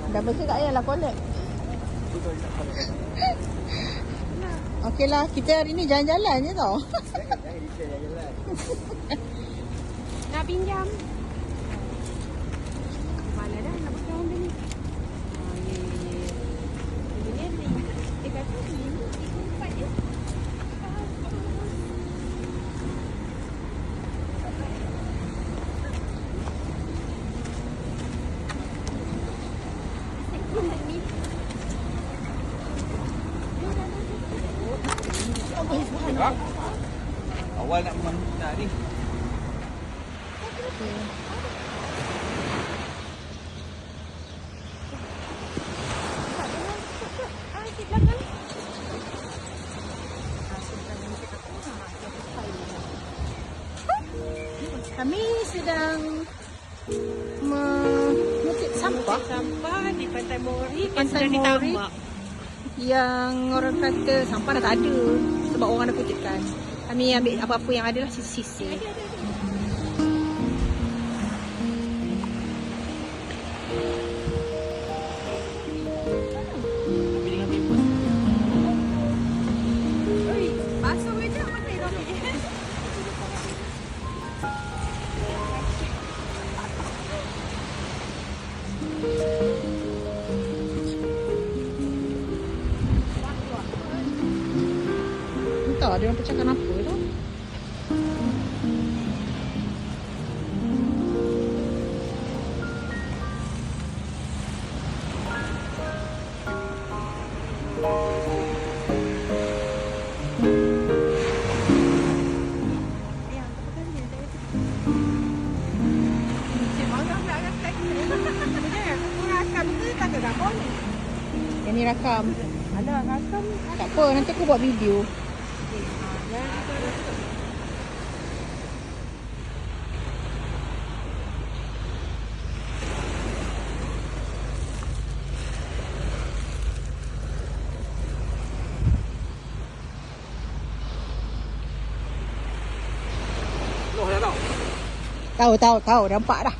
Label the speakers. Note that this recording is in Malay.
Speaker 1: Dah bersih tak payahlah collect. Okeylah, kita hari ni jalan-jalan je tau.
Speaker 2: Nak pinjam. Mana dah nak pakai Honda ni? Ini ni. Dia kata ni. Ikut je.
Speaker 3: Awal nak ni.
Speaker 1: Kami sedang mengutip sampah.
Speaker 2: Sampah di Pantai Mori.
Speaker 1: Pantai Mori. Yang orang kata sampah dah tak ada sebab orang dah kutipkan. Kami ambil apa-apa yang ada lah, sisi-sisi. Entah dia orang pecahkan apa tu. Yang ni rakam.
Speaker 2: Alah, rakam.
Speaker 1: Tak apa, nanti aku buat video. Tahu, nampak dah.